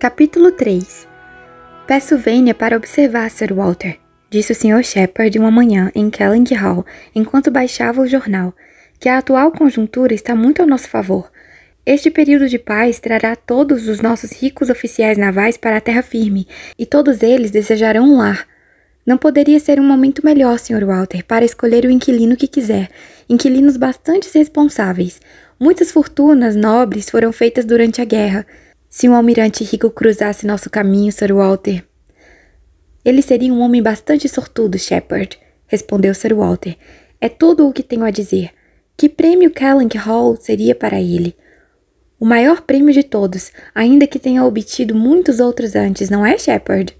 Capítulo 3. Peço vênia para observar, Sir Walter, disse o Sr. Shepherd uma manhã em Kelling Hall, enquanto baixava o jornal, que a atual conjuntura está muito ao nosso favor. Este período de paz trará todos os nossos ricos oficiais navais para a terra firme, e todos eles desejarão um lar. Não poderia ser um momento melhor, Sr. Walter, para escolher o inquilino que quiser, inquilinos bastante responsáveis. Muitas fortunas nobres foram feitas durante a guerra. Se um almirante rico cruzasse nosso caminho, Sir Walter... Ele seria um homem bastante sortudo, Shepherd, respondeu Sir Walter. É tudo o que tenho a dizer. Que prêmio Kelling Hall seria para ele? O maior prêmio de todos, ainda que tenha obtido muitos outros antes, não é, Shepherd?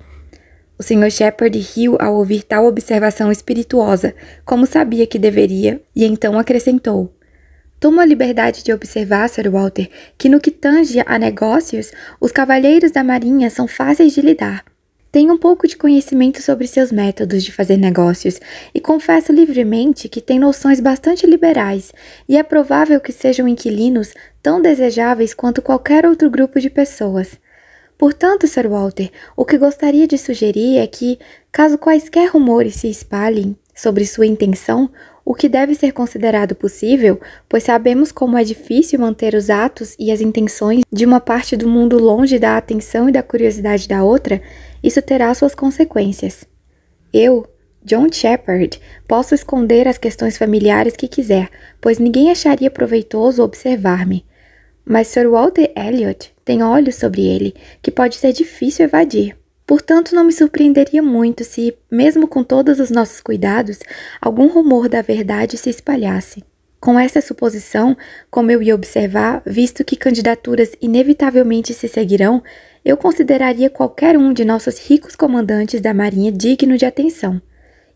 O Sr. Shepherd riu ao ouvir tal observação espirituosa, como sabia que deveria, e então acrescentou. Tomo a liberdade de observar, Sir Walter, que no que tange a negócios, os cavalheiros da marinha são fáceis de lidar. Tenho um pouco de conhecimento sobre seus métodos de fazer negócios e confesso livremente que têm noções bastante liberais e é provável que sejam inquilinos tão desejáveis quanto qualquer outro grupo de pessoas. Portanto, Sir Walter, o que gostaria de sugerir é que, caso quaisquer rumores se espalhem sobre sua intenção, o que deve ser considerado possível, pois sabemos como é difícil manter os atos e as intenções de uma parte do mundo longe da atenção e da curiosidade da outra, isso terá suas consequências. Eu, John Shepherd, posso esconder as questões familiares que quiser, pois ninguém acharia proveitoso observar-me. Mas Sir Walter Elliot tem olhos sobre ele, que pode ser difícil evadir. Portanto, não me surpreenderia muito se, mesmo com todos os nossos cuidados, algum rumor da verdade se espalhasse. Com essa suposição, como eu ia observar, visto que candidaturas inevitavelmente se seguirão, eu consideraria qualquer um de nossos ricos comandantes da marinha digno de atenção.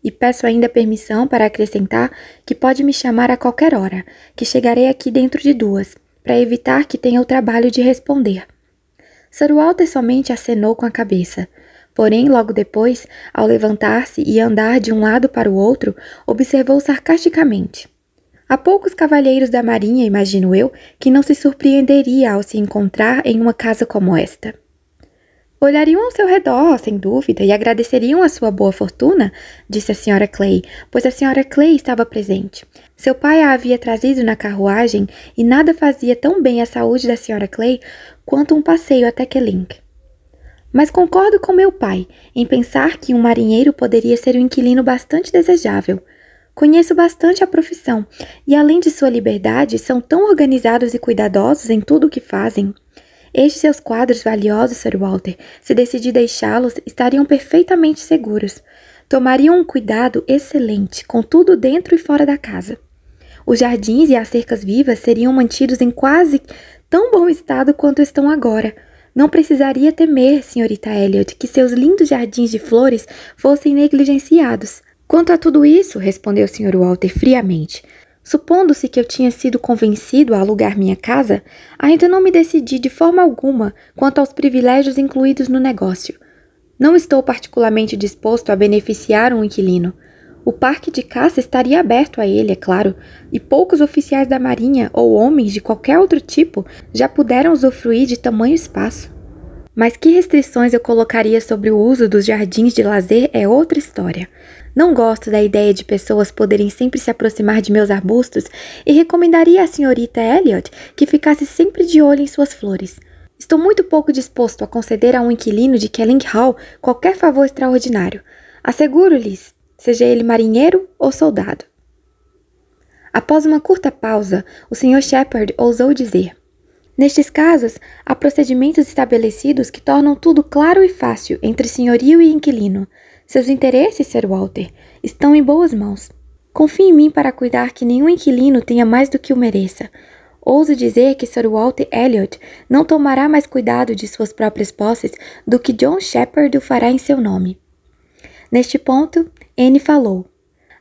E peço ainda permissão para acrescentar que pode me chamar a qualquer hora, que chegarei aqui dentro de 2, para evitar que tenha o trabalho de responder. Sir Walter somente acenou com a cabeça. Porém, logo depois, ao levantar-se e andar de um lado para o outro, observou sarcasticamente. Há poucos cavalheiros da marinha, imagino eu, que não se surpreenderia ao se encontrar em uma casa como esta. Olhariam ao seu redor, sem dúvida, e agradeceriam a sua boa fortuna, disse a Sra. Clay, pois a Sra. Clay estava presente. Seu pai a havia trazido na carruagem e nada fazia tão bem à saúde da Sra. Clay quanto um passeio até Kelling. Mas concordo com meu pai em pensar que um marinheiro poderia ser um inquilino bastante desejável. Conheço bastante a profissão e, além de sua liberdade, são tão organizados e cuidadosos em tudo o que fazem. Estes seus quadros valiosos, Sir Walter, se decidi deixá-los, estariam perfeitamente seguros. Tomariam um cuidado excelente, com tudo dentro e fora da casa. Os jardins e as cercas vivas seriam mantidos em quase tão bom estado quanto estão agora. Não precisaria temer, senhorita Elliot, que seus lindos jardins de flores fossem negligenciados. Quanto a tudo isso, respondeu o Sr. Walter friamente, supondo-se que eu tinha sido convencido a alugar minha casa, ainda não me decidi de forma alguma quanto aos privilégios incluídos no negócio. Não estou particularmente disposto a beneficiar um inquilino. O parque de caça estaria aberto a ele, é claro, e poucos oficiais da marinha ou homens de qualquer outro tipo já puderam usufruir de tamanho espaço. Mas que restrições eu colocaria sobre o uso dos jardins de lazer é outra história. Não gosto da ideia de pessoas poderem sempre se aproximar de meus arbustos e recomendaria à senhorita Elliot que ficasse sempre de olho em suas flores. Estou muito pouco disposto a conceder a um inquilino de Kelling Hall qualquer favor extraordinário. Asseguro-lhes, seja ele marinheiro ou soldado. Após uma curta pausa, o Sr. Shepherd ousou dizer: nestes casos, há procedimentos estabelecidos que tornam tudo claro e fácil entre senhorio e inquilino. Seus interesses, Sir Walter, estão em boas mãos. Confie em mim para cuidar que nenhum inquilino tenha mais do que o mereça. Ouso dizer que Sir Walter Elliot não tomará mais cuidado de suas próprias posses do que John Shepherd o fará em seu nome. Neste ponto, Anne falou.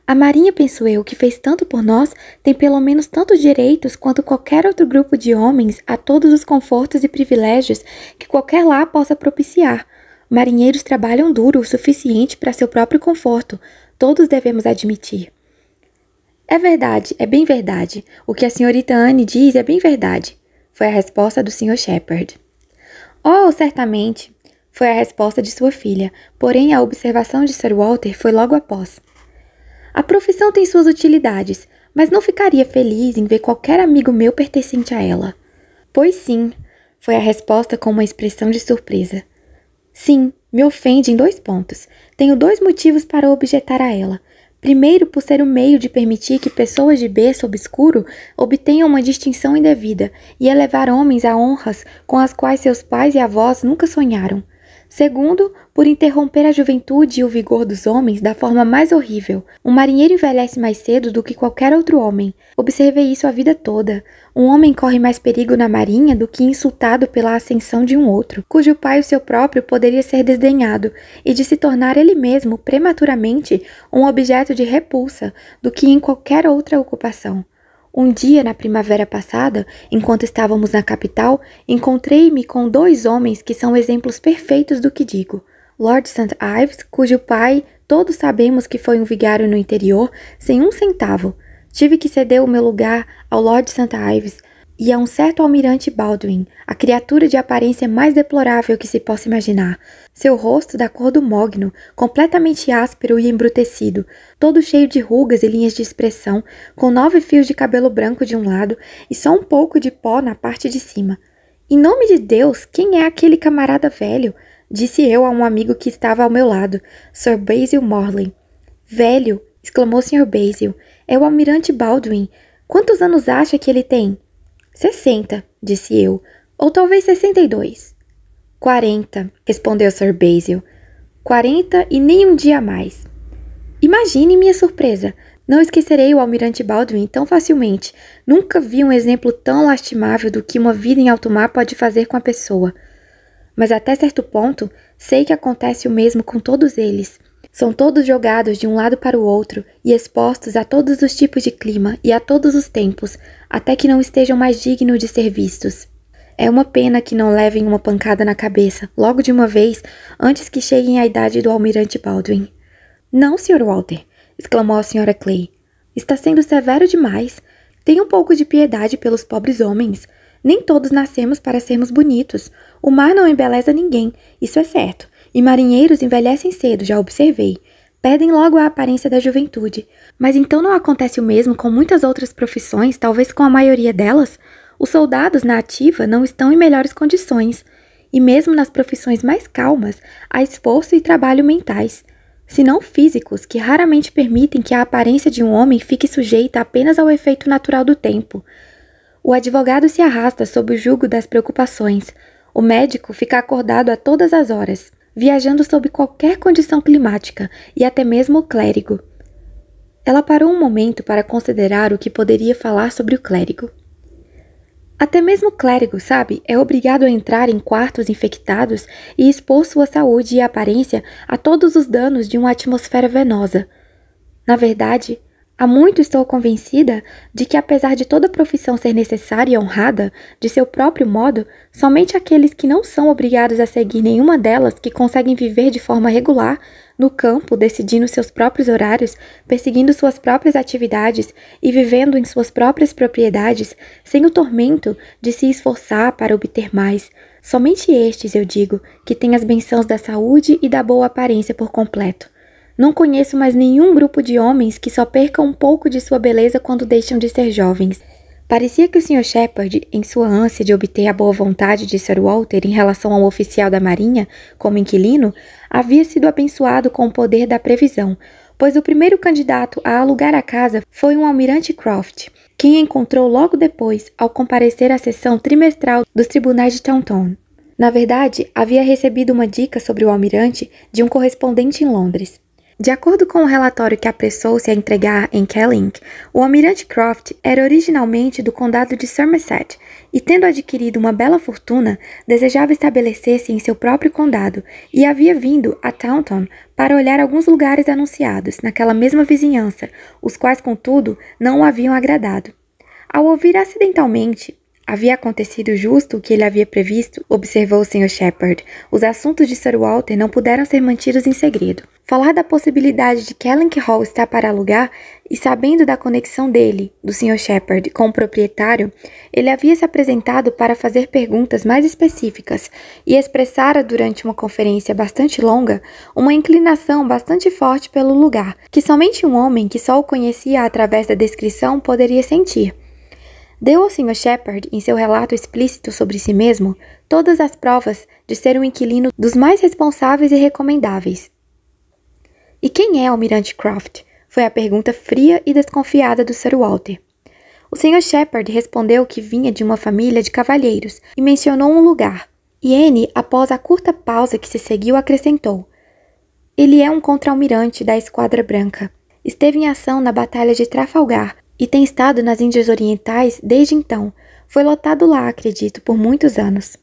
A marinha, penso eu, que fez tanto por nós, tem pelo menos tantos direitos quanto qualquer outro grupo de homens a todos os confortos e privilégios que qualquer lar possa propiciar. Marinheiros trabalham duro o suficiente para seu próprio conforto, todos devemos admitir. É verdade, é bem verdade. O que a senhorita Anne diz é bem verdade, foi a resposta do Sr. Shepherd. Oh, certamente, foi a resposta de sua filha, porém a observação de Sir Walter foi logo após. A profissão tem suas utilidades, mas não ficaria feliz em ver qualquer amigo meu pertencente a ela. Pois sim, foi a resposta com uma expressão de surpresa. Sim, me ofende em 2 pontos. Tenho 2 motivos para objetar a ela. Primeiro, por ser o meio de permitir que pessoas de berço obscuro obtenham uma distinção indevida e elevar homens a honras com as quais seus pais e avós nunca sonharam. Segundo, por interromper a juventude e o vigor dos homens da forma mais horrível. Um marinheiro envelhece mais cedo do que qualquer outro homem. Observei isso a vida toda. Um homem corre mais perigo na marinha do que insultado pela ascensão de um outro, cujo pai, o seu próprio, poderia ser desdenhado, e de se tornar ele mesmo, prematuramente, um objeto de repulsa, do que em qualquer outra ocupação. Um dia, na primavera passada, enquanto estávamos na capital, encontrei-me com 2 homens que são exemplos perfeitos do que digo. Lord St. Ives, cujo pai, todos sabemos que foi um vigário no interior, sem 1 centavo. Tive que ceder o meu lugar ao Lord St. Ives e a um certo almirante Baldwin, a criatura de aparência mais deplorável que se possa imaginar. Seu rosto da cor do mogno, completamente áspero e embrutecido, todo cheio de rugas e linhas de expressão, com 9 fios de cabelo branco de um lado e só um pouco de pó na parte de cima. Em nome de Deus, quem é aquele camarada velho? Disse eu a um amigo que estava ao meu lado, Sir Basil Morley. Velho, exclamou Sr. Basil, é o almirante Baldwin. Quantos anos acha que ele tem? 60, disse eu, ou talvez 62. 40, respondeu Sir Basil. 40 e nem um dia a mais. Imagine minha surpresa. Não esquecerei o almirante Baldwin tão facilmente. Nunca vi um exemplo tão lastimável do que uma vida em alto mar pode fazer com a pessoa. Mas até certo ponto, sei que acontece o mesmo com todos eles. São todos jogados de um lado para o outro e expostos a todos os tipos de clima e a todos os tempos, até que não estejam mais dignos de ser vistos. É uma pena que não levem uma pancada na cabeça, logo de uma vez, antes que cheguem à idade do almirante Baldwin. Não, Sr. Walter, exclamou a Sra. Clay. Está sendo severo demais. Tenha um pouco de piedade pelos pobres homens. Nem todos nascemos para sermos bonitos. O mar não embeleza ninguém, isso é certo. E marinheiros envelhecem cedo, já observei. Perdem logo a aparência da juventude. Mas então não acontece o mesmo com muitas outras profissões, talvez com a maioria delas? Os soldados na ativa não estão em melhores condições. E mesmo nas profissões mais calmas, há esforço e trabalho mentais, se não físicos, que raramente permitem que a aparência de um homem fique sujeita apenas ao efeito natural do tempo. O advogado se arrasta sob o jugo das preocupações. O médico fica acordado a todas as horas, viajando sob qualquer condição climática, e até mesmo o clérigo. Ela parou um momento para considerar o que poderia falar sobre o clérigo. Até mesmo o clérigo, sabe, é obrigado a entrar em quartos infectados e expor sua saúde e aparência a todos os danos de uma atmosfera venosa. Na verdade, há muito estou convencida de que, apesar de toda profissão ser necessária e honrada, de seu próprio modo, somente aqueles que não são obrigados a seguir nenhuma delas que conseguem viver de forma regular, no campo, decidindo seus próprios horários, perseguindo suas próprias atividades e vivendo em suas próprias propriedades, sem o tormento de se esforçar para obter mais. Somente estes, eu digo, que têm as bênçãos da saúde e da boa aparência por completo. Não conheço mais nenhum grupo de homens que só percam um pouco de sua beleza quando deixam de ser jovens. Parecia que o Sr. Shepherd, em sua ânsia de obter a boa vontade de Sir Walter em relação ao oficial da marinha, como inquilino, havia sido abençoado com o poder da previsão, pois o primeiro candidato a alugar a casa foi um almirante Croft, quem encontrou logo depois ao comparecer à sessão trimestral dos tribunais de Taunton. Na verdade, havia recebido uma dica sobre o almirante de um correspondente em Londres. De acordo com o relatório que apressou-se a entregar em Kellynch, o almirante Croft era originalmente do condado de Somerset e, tendo adquirido uma bela fortuna, desejava estabelecer-se em seu próprio condado e havia vindo a Taunton para olhar alguns lugares anunciados naquela mesma vizinhança, os quais, contudo, não o haviam agradado. Ao ouvir acidentalmente Havia acontecido justo o que ele havia previsto, observou o Sr. Shepard. Os assuntos de Sir Walter não puderam ser mantidos em segredo. Falar da possibilidade de Kellynch Hall estar para alugar e sabendo da conexão dele, do Sr. Shepard, com o proprietário, ele havia se apresentado para fazer perguntas mais específicas e expressara durante uma conferência bastante longa uma inclinação bastante forte pelo lugar, que somente um homem que só o conhecia através da descrição poderia sentir. Deu ao Sr. Shepard, em seu relato explícito sobre si mesmo, todas as provas de ser um inquilino dos mais responsáveis e recomendáveis. E quem é Almirante Croft? Foi a pergunta fria e desconfiada do Sir Walter. O Sr. Shepard respondeu que vinha de uma família de cavalheiros e mencionou um lugar. E Anne, após a curta pausa que se seguiu, acrescentou: ele é um contra-almirante da Esquadra Branca. Esteve em ação na Batalha de Trafalgar e tem estado nas Índias Orientais desde então. Foi lotado lá, acredito, por muitos anos.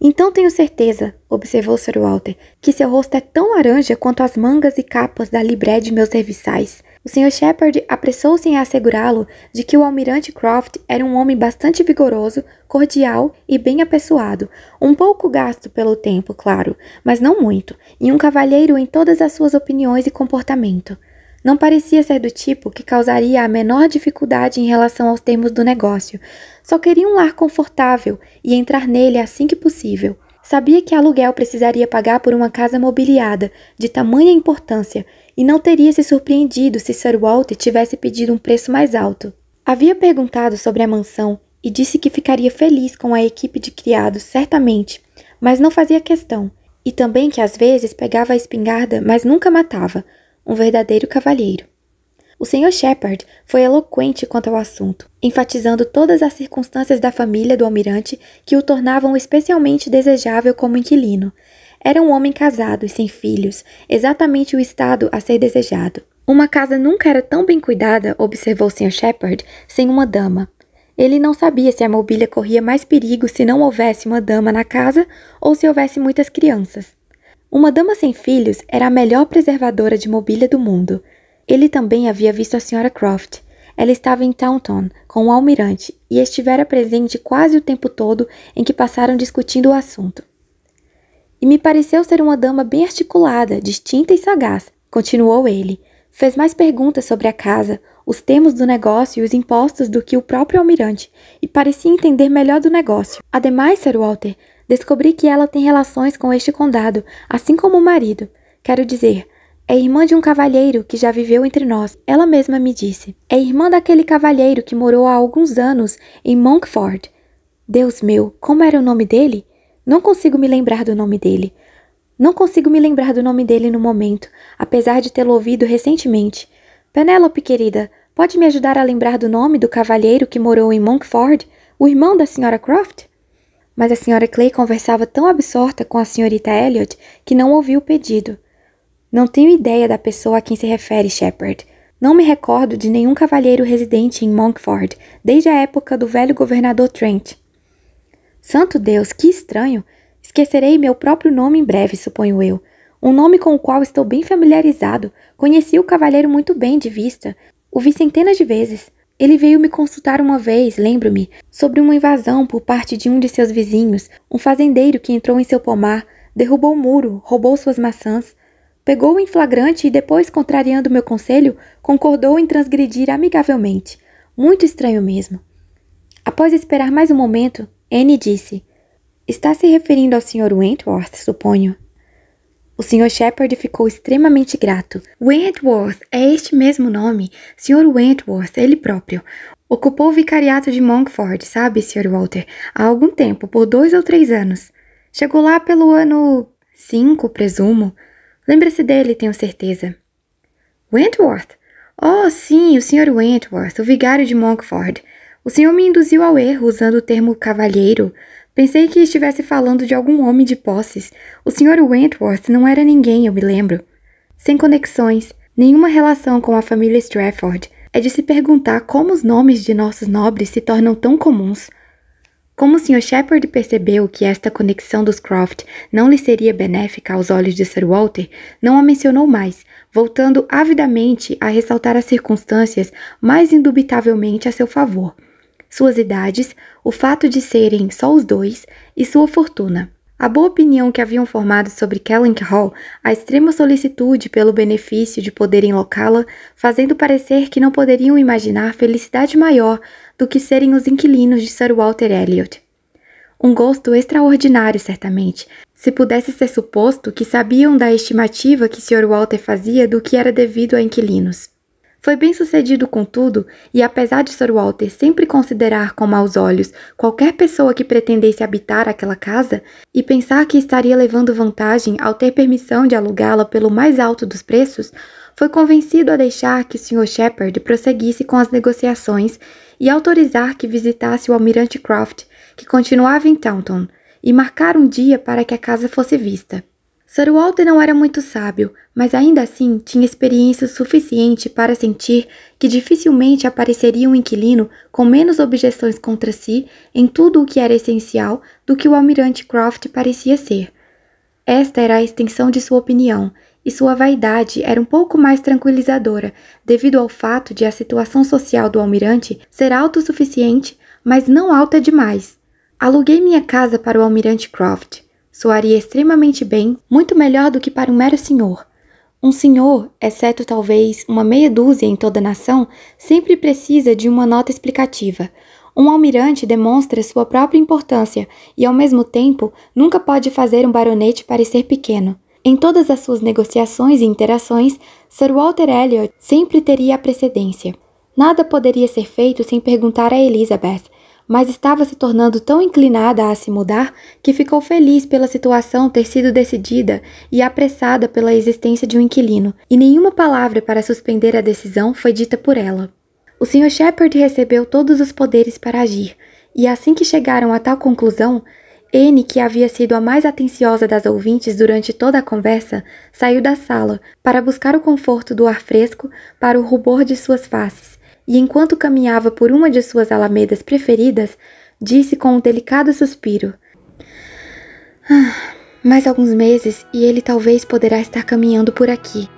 Então tenho certeza, observou Sir Walter, que seu rosto é tão laranja quanto as mangas e capas da libré de meus serviçais. O Sr. Shepard apressou-se em assegurá-lo de que o Almirante Croft era um homem bastante vigoroso, cordial e bem apessoado, um pouco gasto pelo tempo, claro, mas não muito, e um cavalheiro em todas as suas opiniões e comportamento. Não parecia ser do tipo que causaria a menor dificuldade em relação aos termos do negócio. Só queria um lar confortável e entrar nele assim que possível. Sabia que aluguel precisaria pagar por uma casa mobiliada, de tamanha importância, e não teria se surpreendido se Sir Walter tivesse pedido um preço mais alto. Havia perguntado sobre a mansão e disse que ficaria feliz com a equipe de criados, certamente, mas não fazia questão. E também que às vezes pegava a espingarda, mas nunca matava. Um verdadeiro cavalheiro. O Sr. Shepard foi eloquente quanto ao assunto, enfatizando todas as circunstâncias da família do almirante que o tornavam especialmente desejável como inquilino. Era um homem casado e sem filhos, exatamente o estado a ser desejado. Uma casa nunca era tão bem cuidada, observou o Sr. Shepard, sem uma dama. Ele não sabia se a mobília corria mais perigo se não houvesse uma dama na casa ou se houvesse muitas crianças. Uma dama sem filhos era a melhor preservadora de mobília do mundo. Ele também havia visto a Sra. Croft. Ela estava em Taunton com o almirante e estivera presente quase o tempo todo em que passaram discutindo o assunto. E me pareceu ser uma dama bem articulada, distinta e sagaz, continuou ele. Fez mais perguntas sobre a casa, os termos do negócio e os impostos do que o próprio almirante, e parecia entender melhor do negócio. Ademais, Sir Walter, descobri que ela tem relações com este condado, assim como o marido. Quero dizer, é irmã de um cavalheiro que já viveu entre nós. Ela mesma me disse. É irmã daquele cavalheiro que morou há alguns anos em Monkford. Deus meu, como era o nome dele? Não consigo me lembrar do nome dele. Não consigo me lembrar do nome dele no momento, apesar de tê-lo ouvido recentemente. Penélope, querida, pode me ajudar a lembrar do nome do cavalheiro que morou em Monkford? O irmão da Sra. Croft? Mas a Sra. Clay conversava tão absorta com a Srta. Elliot que não ouviu o pedido. Não tenho ideia da pessoa a quem se refere, Shepard. Não me recordo de nenhum cavalheiro residente em Monkford, desde a época do velho governador Trent. Santo Deus, que estranho! Esquecerei meu próprio nome em breve, suponho eu. Um nome com o qual estou bem familiarizado. Conheci o cavalheiro muito bem de vista. O vi centenas de vezes. Ele veio me consultar uma vez, lembro-me, sobre uma invasão por parte de um de seus vizinhos, um fazendeiro que entrou em seu pomar, derrubou o muro, roubou suas maçãs, pegou-o em flagrante e depois, contrariando meu conselho, concordou em transgredir amigavelmente. Muito estranho mesmo. Após esperar mais um momento, Anne disse: está se referindo ao Sr. Wentworth, suponho. O Sr. Shepard ficou extremamente grato. Wentworth, é este mesmo nome. Sr. Wentworth, ele próprio. Ocupou o vicariato de Monkford, sabe, Sr. Walter, há algum tempo, por 2 ou 3 anos. Chegou lá pelo ano 5, presumo. Lembra-se dele, tenho certeza. Wentworth? Oh, sim, o Sr. Wentworth, o vigário de Monkford. O senhor me induziu ao erro usando o termo cavalheiro. Pensei que estivesse falando de algum homem de posses. O Sr. Wentworth não era ninguém, eu me lembro. Sem conexões, nenhuma relação com a família Strafford. É de se perguntar como os nomes de nossos nobres se tornam tão comuns. Como o Sr. Shepard percebeu que esta conexão dos Croft não lhe seria benéfica aos olhos de Sir Walter, não a mencionou mais, voltando avidamente a ressaltar as circunstâncias mais indubitavelmente a seu favor. suas idades, o fato de serem só os dois e sua fortuna. A boa opinião que haviam formado sobre Kellynch Hall, a extrema solicitude pelo benefício de poderem locá-la, fazendo parecer que não poderiam imaginar felicidade maior do que serem os inquilinos de Sir Walter Elliot. Um gosto extraordinário, certamente, se pudesse ser suposto que sabiam da estimativa que Sr. Walter fazia do que era devido a inquilinos. Foi bem sucedido, contudo, e apesar de Sr. Walter sempre considerar com maus olhos qualquer pessoa que pretendesse habitar aquela casa e pensar que estaria levando vantagem ao ter permissão de alugá-la pelo mais alto dos preços, foi convencido a deixar que o Sr. Shepherd prosseguisse com as negociações e autorizar que visitasse o almirante Croft, que continuava em Taunton, e marcar um dia para que a casa fosse vista. Sir Walter não era muito sábio, mas ainda assim tinha experiência suficiente para sentir que dificilmente apareceria um inquilino com menos objeções contra si em tudo o que era essencial do que o almirante Croft parecia ser. Esta era a extensão de sua opinião, e sua vaidade era um pouco mais tranquilizadora, devido ao fato de a situação social do almirante ser autossuficiente, mas não alta demais. Aluguei minha casa para o almirante Croft. Soaria extremamente bem, muito melhor do que para um mero senhor. Um senhor, exceto talvez uma meia dúzia em toda a nação, sempre precisa de uma nota explicativa. Um almirante demonstra sua própria importância e, ao mesmo tempo, nunca pode fazer um baronete parecer pequeno. Em todas as suas negociações e interações, Sir Walter Elliot sempre teria a precedência. Nada poderia ser feito sem perguntar a Elizabeth, mas estava se tornando tão inclinada a se mudar que ficou feliz pela situação ter sido decidida e apressada pela existência de um inquilino, e nenhuma palavra para suspender a decisão foi dita por ela. O Sr. Shepherd recebeu todos os poderes para agir, e assim que chegaram a tal conclusão, Anne, que havia sido a mais atenciosa das ouvintes durante toda a conversa, saiu da sala para buscar o conforto do ar fresco para o rubor de suas faces, e enquanto caminhava por uma de suas alamedas preferidas, disse com um delicado suspiro: mais alguns meses e ele talvez poderá estar caminhando por aqui.